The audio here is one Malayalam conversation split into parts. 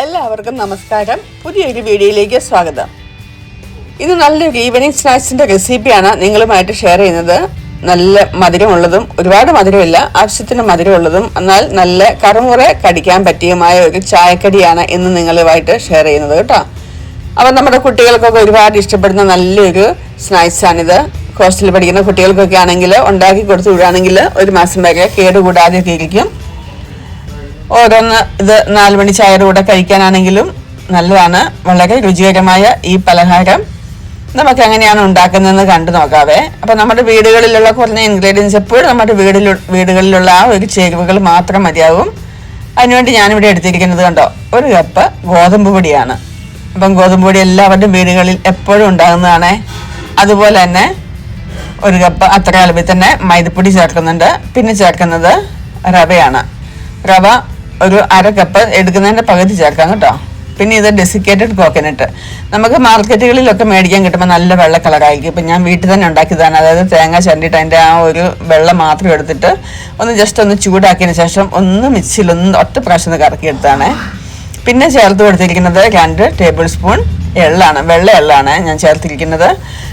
എല്ലാവർക്കും നമസ്കാരം. പുതിയൊരു വീഡിയോയിലേക്ക് സ്വാഗതം. ഇത് നല്ലൊരു ഈവനിങ് സ്നാക്സിന്റെ റെസിപ്പിയാണ് നിങ്ങളുമായിട്ട് ഷെയർ ചെയ്യുന്നത്. നല്ല മധുരമുള്ളതും ഒരുപാട് മധുരമില്ല, ആവശ്യത്തിന് മധുരമുള്ളതും എന്നാൽ നല്ല കറുമുറെ കടിക്കാൻ പറ്റിയുമായ ഒരു ചായക്കടിയാണ് ഇന്ന് നിങ്ങളുമായിട്ട് ഷെയർ ചെയ്യുന്നത് കേട്ടോ. അപ്പം നമ്മുടെ കുട്ടികൾക്കൊക്കെ ഒരുപാട് ഇഷ്ടപ്പെടുന്ന നല്ലൊരു സ്നാക്സാണിത്. ഹോസ്റ്റലിൽ പഠിക്കുന്ന കുട്ടികൾക്കൊക്കെ ആണെങ്കിൽ ഉണ്ടാക്കി കൊടുത്തു വിടുകയാണെങ്കിൽ ഒരു മാസം വരെ കേടുകൂടാതെയൊക്കെ ഇരിക്കും. ഓരോന്ന് ഇത് 4 മണി ചായയുടെ കൂടെ കഴിക്കാനാണെങ്കിലും നല്ലതാണ്. വളരെ രുചികരമായ ഈ പലഹാരം നമുക്ക് എങ്ങനെയാണ് ഉണ്ടാക്കുന്നതെന്ന് കണ്ടു നോക്കാവേ. അപ്പം നമ്മുടെ വീടുകളിലുള്ള കുറഞ്ഞ ഇൻഗ്രീഡിയൻസ് എപ്പോഴും നമ്മുടെ വീടുകളിലുള്ള ആ ഒരു ചേരുവകൾ മാത്രം മതിയാവും. അതിനുവേണ്ടി ഞാനിവിടെ എടുത്തിരിക്കുന്നത് കണ്ടോ, 1 കപ്പ് ഗോതമ്പ് പൊടിയാണ്. അപ്പം ഗോതമ്പ് പൊടി എല്ലാവരുടെയും വീടുകളിൽ എപ്പോഴും ഉണ്ടാകുന്നതാണ്. അതുപോലെ തന്നെ 1 കപ്പ് അത്ര അളവിൽ തന്നെ മൈദപ്പൊടി ചേർക്കുന്നുണ്ട്. പിന്നെ ചേർക്കുന്നത് റവയാണ്. റവ ഒരു 1/2 കപ്പ് എടുക്കുന്നതിൻ്റെ പകുതി ചേർക്കാം കേട്ടോ. പിന്നെ ഇത് ഡെസിക്കേറ്റഡ് കോക്കനട്ട്, നമുക്ക് മാർക്കറ്റുകളിലൊക്കെ മേടിക്കാൻ കിട്ടുമ്പോൾ നല്ല വെള്ള കളറായിരിക്കും. ഇപ്പം ഞാൻ വീട്ടിൽ തന്നെ ഉണ്ടാക്കിയതാണ്. അതായത് തേങ്ങ ചരണ്ടിട്ട് അതിൻ്റെ ആ ഒരു വെള്ളം മാത്രം എടുത്തിട്ട് ജസ്റ്റ് ഒന്ന് ചൂടാക്കിയതിന് ശേഷം മിക്സിയിൽ ഒറ്റ പ്രാവശ്യം കറക്കിയെടുത്താണ്. പിന്നെ ചേർത്ത് കൊടുത്തിരിക്കുന്നത് 2 ടേബിൾ സ്പൂൺ എള്ളാണ്, വെള്ള എള്ളാണ് ഞാൻ ചേർത്തിരിക്കുന്നത്.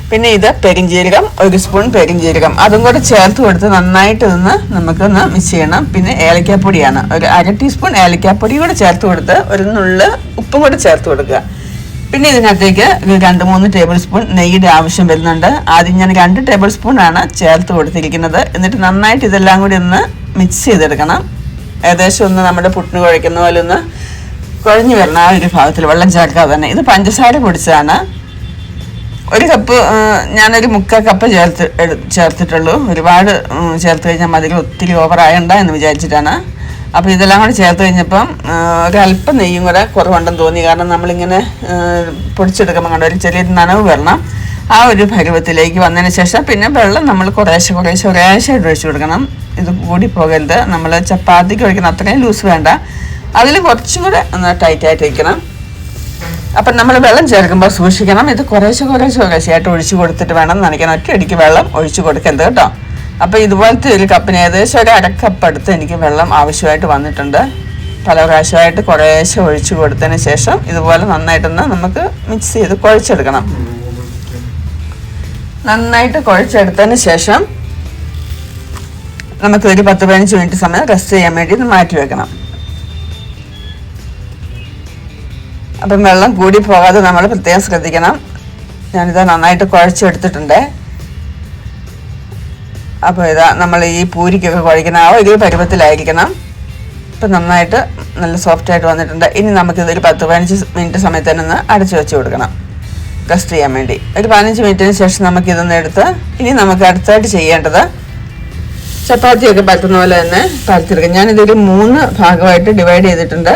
പിന്നെ ഇത് പെരിഞ്ജീരകം, 1 സ്പൂൺ പെരിഞ്ജീരകം, അതും കൂടെ ചേർത്ത് കൊടുത്ത് നന്നായിട്ട് നമുക്കൊന്ന് മിക്സ് ചെയ്യണം. പിന്നെ ഏലക്കാപ്പൊടിയാണ്, ഒരു 1/2 ടീസ്പൂൺ ഏലക്കാപ്പൊടി കൂടെ ചേർത്ത് കൊടുത്ത് ഒരു നുള്ള് ഉപ്പും കൂടെ ചേർത്ത് കൊടുക്കുക. പിന്നെ ഇതിനകത്തേക്ക് 2-3 ടേബിൾ സ്പൂൺ നെയ്യുടെ ആവശ്യം വരുന്നുണ്ട്. ആദ്യം ഞാൻ 2 ടേബിൾ സ്പൂൺ ആണ് ചേർത്ത് കൊടുത്തിരിക്കുന്നത്. എന്നിട്ട് നന്നായിട്ട് ഇതെല്ലാം കൂടി ഒന്ന് മിക്സ് ചെയ്തെടുക്കണം. ഏകദേശം നമ്മുടെ പുട്ടിന് കുഴയ്ക്കുന്ന പോലെ കുഴഞ്ഞു വരണം ആ ഒരു ഭാഗത്തിൽ, വെള്ളം ചേർക്കാതെ തന്നെ. ഇത് പഞ്ചസാര പൊടിച്ചതാണ്. 1 കപ്പ് ഞാനൊരു 3/4 കപ്പ് ചേർത്തിട്ടുള്ളൂ. ഒരുപാട് ചേർത്ത് കഴിഞ്ഞാൽ മധുരം ഒത്തിരി ഓവറായണ്ട എന്ന് വിചാരിച്ചിട്ടാണ്. അപ്പോൾ ഇതെല്ലാം കൂടെ ചേർത്ത് കഴിഞ്ഞപ്പം ഒരല്പം നെയ്യും കൂടെ കുറവുണ്ടെന്ന് തോന്നി. കാരണം നമ്മളിങ്ങനെ പൊടിച്ചെടുക്കുമ്പോൾ കണ്ട ഒരു ചെറിയൊരു നനവ് വരണം. ആ ഒരു പരുവത്തിലേക്ക് വന്നതിന് ശേഷം പിന്നെ വെള്ളം നമ്മൾ കുറേശ്ശെ ഒഴിച്ചു കൊടുക്കണം. ഇത് കൂടി പോകരുത്. നമ്മൾ ചപ്പാത്തിക്ക് ഒഴിക്കണം അത്രയും ലൂസ് വേണ്ട, അതിൽ കുറച്ചും കൂടെ ഒന്ന് ടൈറ്റായിട്ട് വയ്ക്കണം. അപ്പം നമ്മൾ വെള്ളം ചേർക്കുമ്പോൾ സൂക്ഷിക്കണം. ഇത് കുറേശ്ശെയായിട്ട് ഒഴിച്ചു കൊടുത്തിട്ട് വേണം നനയ്ക്കാൻ. ഒറ്റയടിക്ക് വെള്ളം ഒഴിച്ചു കൊടുക്കരുത് കേട്ടോ. അപ്പോൾ ഇതുപോലത്തെ ഒരു കപ്പിന് ഏകദേശം ഒരു 1/2 കപ്പ് അടുത്ത് എനിക്ക് വെള്ളം ആവശ്യമായിട്ട് വന്നിട്ടുണ്ട്. പല പ്രാവശ്യമായിട്ട് കുറേശ്ശെ ഒഴിച്ചു കൊടുത്തതിന് ശേഷം ഇതുപോലെ നന്നായിട്ടൊന്ന് നമുക്ക് മിക്സ് ചെയ്ത് കുഴച്ചെടുക്കണം. നന്നായിട്ട് കുഴച്ചെടുത്തതിന് ശേഷം നമുക്കൊരു 10-15 മിനിറ്റ് സമയം റെസ്റ്റ് ചെയ്യാൻ വേണ്ടി ഇത് മാറ്റി വെക്കണം. അപ്പം വെള്ളം കൂടി പോകാതെ നമ്മൾ പ്രത്യേകം ശ്രദ്ധിക്കണം. ഞാനിത് നന്നായിട്ട് കുഴച്ചെടുത്തിട്ടുണ്ട്. അപ്പോൾ ഇതാ നമ്മൾ ഈ പൂരിക്കൊക്കെ കുഴയ്ക്കുന്ന ആ ഒരു പരുവത്തിലായിരിക്കണം. ഇപ്പം നന്നായിട്ട് നല്ല സോഫ്റ്റായിട്ട് വന്നിട്ടുണ്ട്. ഇനി നമുക്കിതൊരു 10-15 മിനിറ്റ് സമയത്ത് തന്നെ ഒന്ന് അടച്ചു വെച്ച് കൊടുക്കണം റെസ്റ്റ് ചെയ്യാൻ വേണ്ടി. ഒരു 15 മിനിറ്റിന് ശേഷം നമുക്കിതൊന്ന് എടുത്ത് ഇനി നമുക്ക് അടുത്തായിട്ട് ചെയ്യേണ്ടത് ചപ്പാത്തിയൊക്കെ പരത്തുന്ന പോലെ തന്നെ പരത്തിയെടുക്കാം. ഞാനിതൊരു 3 ഭാഗമായിട്ട് ഡിവൈഡ് ചെയ്തിട്ടുണ്ട്.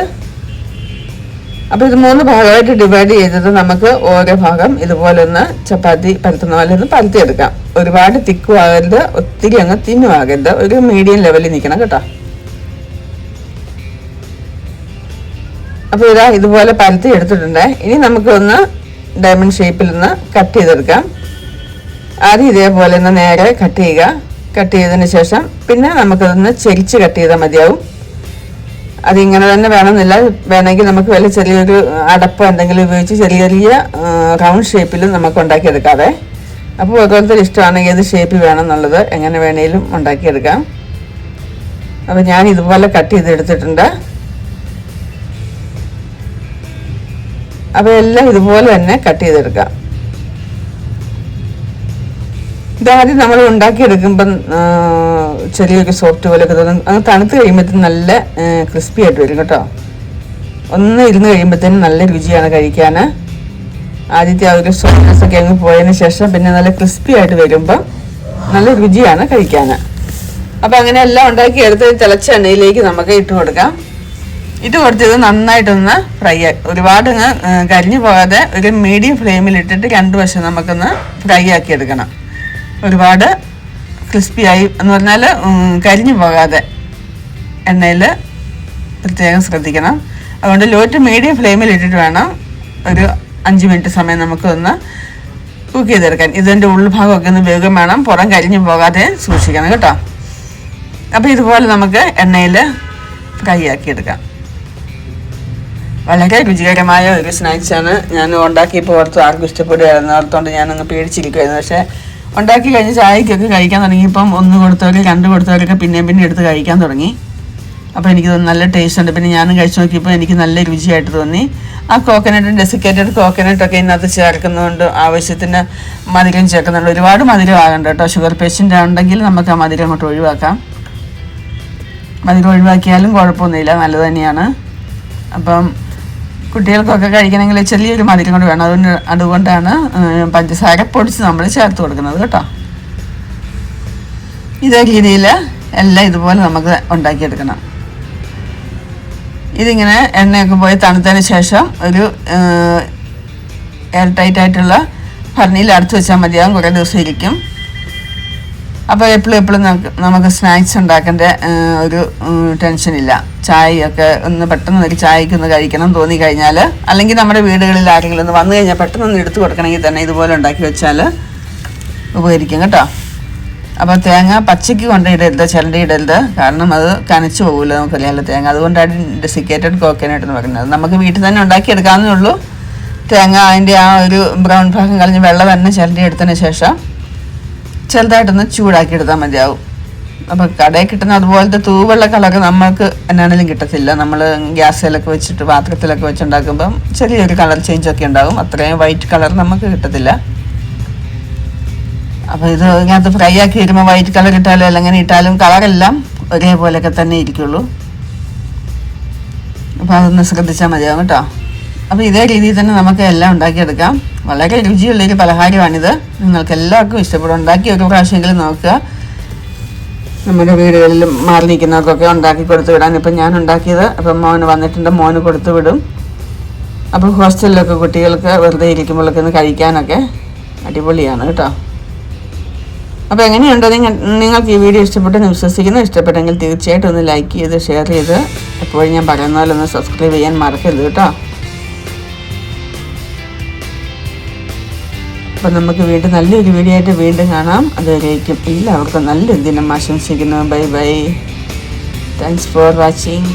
അപ്പോൾ ഇത് 3 ഭാഗമായിട്ട് ഡിവൈഡ് ചെയ്തത് നമുക്ക് ഓരോ ഭാഗം ഇതുപോലെ ഒന്ന് ചപ്പാത്തി പരത്തുന്ന പോലെ ഒന്ന് പരത്തിയെടുക്കാം. ഒരുപാട് തിക്കും ആകരുത്, ഒത്തിരി അങ്ങ് തിന്നും ആകരുത്, ഒരു മീഡിയം ലെവലിൽ നിൽക്കണം കേട്ടോ. അപ്പോൾ ഇതാ ഇതുപോലെ പരത്തി എടുത്തിട്ടുണ്ട്. ഇനി നമുക്കൊന്ന് ഡയമണ്ട് ഷേപ്പിൽ ഒന്ന് കട്ട് ചെയ്തെടുക്കാം. ആദ്യം ഇതേപോലെ ഒന്ന് നേരെ കട്ട് ചെയ്യുക. കട്ട് ചെയ്തതിന് ശേഷം പിന്നെ നമുക്കതൊന്ന് ചെരിച്ച് കട്ട് ചെയ്താൽ മതിയാവും. അതിങ്ങനെ തന്നെ വേണമെന്നില്ല, വേണമെങ്കിൽ നമുക്ക് വല്ല ചെറിയൊരു അടപ്പ് എന്തെങ്കിലും ഉപയോഗിച്ച് ചെറിയ റൗണ്ട് ഷേപ്പിൽ നമുക്ക് ഉണ്ടാക്കിയെടുക്കാതെ. അപ്പോൾ ഓരോരുത്തർ ഇഷ്ടമാണ് ഏത് ഷേപ്പ് വേണമെന്നുള്ളത്, എങ്ങനെ വേണമെങ്കിലും ഉണ്ടാക്കിയെടുക്കാം. അപ്പോൾ ഞാൻ ഇതുപോലെ കട്ട് ചെയ്തെടുത്തിട്ടുണ്ട്. അപ്പോൾ എല്ലാം ഇതുപോലെ തന്നെ കട്ട് ചെയ്തെടുക്കാം. ഇതാദ്യം നമ്മൾ ഉണ്ടാക്കിയെടുക്കുമ്പം ചെറിയൊരു സോഫ്റ്റ് പോലെയൊക്കെ തോന്നും. അത് തണുത്ത് കഴിയുമ്പോഴത്തേനും നല്ല ക്രിസ്പി ആയിട്ട് വരും കേട്ടോ. ഒന്ന് ഇരുന്ന് കഴിയുമ്പോഴത്തേനും നല്ല രുചിയാണ് കഴിക്കാൻ. ആദ്യത്തെ ആ ഒരു സോഫ്റ്റ്നെസ് ഒക്കെ അങ്ങ് പോയതിന് ശേഷം പിന്നെ നല്ല ക്രിസ്പി ആയിട്ട് വരുമ്പം നല്ല രുചിയാണ് കഴിക്കാൻ. അപ്പം അങ്ങനെ എല്ലാം ഉണ്ടാക്കി എടുത്ത് തിളച്ച എണ്ണയിലേക്ക് നമുക്ക് ഇട്ട് കൊടുക്കാം. ഇട്ട് കൊടുത്തത് നന്നായിട്ടൊന്ന് ഫ്രൈ ആക്കി, ഒരുപാട് കരിഞ്ഞു പോകാതെ ഒരു മീഡിയം ഫ്ലെയിമിൽ ഇട്ടിട്ട് 2 വശം നമുക്കൊന്ന് ഫ്രൈ ആക്കി എടുക്കണം. ഒരുപാട് ക്രിസ്പിയായി എന്ന് പറഞ്ഞാൽ കരിഞ്ഞു പോകാതെ എണ്ണയിൽ പ്രത്യേകം ശ്രദ്ധിക്കണം. അതുകൊണ്ട് ലോ ടു മീഡിയം ഫ്ലെയിമിൽ ഇട്ടിട്ട് വേണം ഒരു 5 മിനിറ്റ് സമയം നമുക്കൊന്ന് കുക്ക് ചെയ്തെടുക്കാൻ. ഇതിൻ്റെ ഉൾഭാഗമൊക്കെ ഒന്ന് വേഗം വേണം, പുറം കരിഞ്ഞു പോകാതെ സൂക്ഷിക്കണം കേട്ടോ. അപ്പോൾ ഇതുപോലെ നമുക്ക് എണ്ണയിൽ ഫ്രൈ ആക്കി എടുക്കാം. വളരെ രുചികരമായ ഒരു സ്നാക്സാണ്. ഞാൻ ഉണ്ടാക്കിയപ്പോൾ ഓർത്ത് ആർക്കും ഇഷ്ടപ്പെടുകയായിരുന്നു, ഓർത്തുകൊണ്ട് ഞാനങ്ങ് പേടിച്ചിരിക്കുമായിരുന്നു. പക്ഷേ ഉണ്ടാക്കി കഴിഞ്ഞ് ചായക്കൊക്കെ കഴിക്കാൻ തുടങ്ങിയപ്പം 1 കൊടുത്തവർ 2 കൊടുത്തവരൊക്കെ പിന്നെ എടുത്ത് കഴിക്കാൻ തുടങ്ങി. അപ്പോൾ എനിക്ക് നല്ല ടേസ്റ്റ് ഉണ്ട്. പിന്നെ ഞാനും കഴിച്ച് നോക്കിയപ്പോൾ എനിക്ക് നല്ല രുചിയായിട്ട് തോന്നി. ആ കോക്കനട്ട്, ഡെസിക്കേറ്റഡ് കോക്കനട്ടൊക്കെ ഇതിനകത്ത് ചേർക്കുന്നതുകൊണ്ട് ആവശ്യത്തിന് മധുരം ചേർക്കുന്നുണ്ട്. ഒരുപാട് മധുരം ആകണ്ട കേട്ടോ. ഷുഗർ പേഷ്യൻ്റ് ഉണ്ടെങ്കിൽ നമുക്ക് ആ മധുരം അങ്ങോട്ട് ഒഴിവാക്കാം. മധുരം ഒഴിവാക്കിയാലും കുഴപ്പമൊന്നുമില്ല, നല്ലത് തന്നെയാണ്. അപ്പം കുട്ടികൾക്കൊക്കെ കഴിക്കണമെങ്കിൽ ചെറിയൊരു മധുരം കൊണ്ട് വേണം. അതുകൊണ്ടാണ് പഞ്ചസാര പൊടിച്ച് നമ്മൾ ചേർത്ത് കൊടുക്കുന്നത് കേട്ടോ. ഇതേ രീതിയിൽ എല്ലാം ഇതുപോലെ നമുക്ക് ഉണ്ടാക്കിയെടുക്കണം. ഇതിങ്ങനെ എണ്ണയൊക്കെ പോയി തണുത്തതിന് ശേഷം ഒരു എയർ ടൈറ്റ് ആയിട്ടുള്ള ഭരണിയിൽ അടച്ചു വെച്ചാൽ മതിയാകും, കുറേ ദിവസം ഇരിക്കും. അപ്പോൾ എപ്പോഴും നമുക്ക് സ്നാക്സ് ഉണ്ടാക്കേണ്ട ഒരു ടെൻഷനില്ല. ചായയൊക്കെ ഒന്ന് പെട്ടെന്ന് ഒരു ചായക്ക് ഒന്ന് കഴിക്കണം തോന്നി കഴിഞ്ഞാൽ, അല്ലെങ്കിൽ നമ്മുടെ വീടുകളിൽ ആരെങ്കിലും ഒന്ന് വന്നു കഴിഞ്ഞാൽ പെട്ടെന്ന് എടുത്ത് കൊടുക്കണമെങ്കിൽ തന്നെ ഇതുപോലെ ഉണ്ടാക്കി വെച്ചാൽ ഉപകരിക്കും കേട്ടോ. അപ്പോൾ തേങ്ങ പച്ചയ്ക്ക് കൊണ്ടിടരുത്, ചിരണ്ടിയിടരുത്. കാരണം അത് കനച്ചു പോകില്ല, നമുക്കറിയാമല്ലോ തേങ്ങ. അതുകൊണ്ടാണ് ഡെസിക്കേറ്റഡ് കോക്കനട്ട് എന്ന് പറയുന്നത്. നമുക്ക് വീട്ടിൽ തന്നെ ഉണ്ടാക്കിയെടുക്കാവുന്നേ ഉള്ളൂ. തേങ്ങ അതിൻ്റെ ആ ഒരു ബ്രൗൺ ഭാഗം കളഞ്ഞ് വെള്ളം തന്നെ ചിരണ്ടി എടുത്തതിന് ശേഷം ചെറുതായിട്ടൊന്ന് ചൂടാക്കി എടുത്താൽ മതിയാവും. അപ്പോൾ കടയിൽ കിട്ടുന്ന അതുപോലത്തെ തൂവെള്ള കളർ നമ്മൾക്ക് എന്നാണെങ്കിലും കിട്ടത്തില്ല. നമ്മൾ ഗ്യാസിലൊക്കെ വെച്ചിട്ട് പാത്രത്തിലൊക്കെ വെച്ചുണ്ടാക്കുമ്പം ചെറിയൊരു കളർ ചേഞ്ചൊക്കെ ഉണ്ടാകും. അത്രയും വൈറ്റ് കളർ നമുക്ക് കിട്ടത്തില്ല. അപ്പോൾ ഇത് ഇതിനകത്ത് ഫ്രൈ ആക്കി വരുമ്പോൾ വൈറ്റ് കളർ ഇട്ടാലും അല്ലെങ്കിൽ ഇട്ടാലും കളറെല്ലാം ഒരേപോലെയൊക്കെ തന്നെ ഇരിക്കുള്ളൂ. അപ്പോൾ അതൊന്ന് ശ്രദ്ധിച്ചാൽ മതിയാകും കേട്ടോ. അപ്പോൾ ഇതേ രീതിയിൽ തന്നെ നമുക്ക് എല്ലാം ഉണ്ടാക്കിയെടുക്കാം. വളരെ രുചിയുള്ളൊരു പലഹാരമാണിത്. നിങ്ങൾക്ക് എല്ലാവർക്കും ഇഷ്ടപ്പെടും. ഉണ്ടാക്കി ഒരു പ്രാവശ്യമെങ്കിലും നോക്കുക. നമ്മുടെ വീടുകളിലും മാറി നിൽക്കുന്നവർക്കൊക്കെ ഉണ്ടാക്കി കൊടുത്തു വിടാൻ. ഇപ്പം ഞാൻ ഉണ്ടാക്കിയത് അപ്പം മോന് വന്നിട്ടുണ്ട്, മോന് കൊടുത്തു വിടും. അപ്പോൾ ഹോസ്റ്റലിലൊക്കെ കുട്ടികൾക്ക് വെറുതെ ഇരിക്കുമ്പോഴൊക്കെ ഒന്ന് കഴിക്കാനൊക്കെ അടിപൊളിയാണ് കേട്ടോ. അപ്പോൾ എങ്ങനെയുണ്ടോ നിങ്ങൾക്ക് ഈ വീഡിയോ ഇഷ്ടപ്പെട്ടെന്ന് വിശ്വസിക്കുന്നു. ഇഷ്ടപ്പെട്ടെങ്കിൽ തീർച്ചയായിട്ടും ഒന്ന് ലൈക്ക് ചെയ്ത് ഷെയർ ചെയ്ത് എപ്പോഴും ഞാൻ പറയുന്ന പോലെ ഒന്ന് സബ്സ്ക്രൈബ് ചെയ്യാൻ മറക്കരുത് കേട്ടോ. അപ്പോൾ നമുക്ക് വീണ്ടും നല്ലൊരു വീഡിയോ ആയിട്ട് വീണ്ടും കാണാം. അതുവരേക്കും എല്ലാവർക്കും നല്ലൊരു ദിനം ആശംസിക്കുന്നു. Bye bye. Thanks for watching.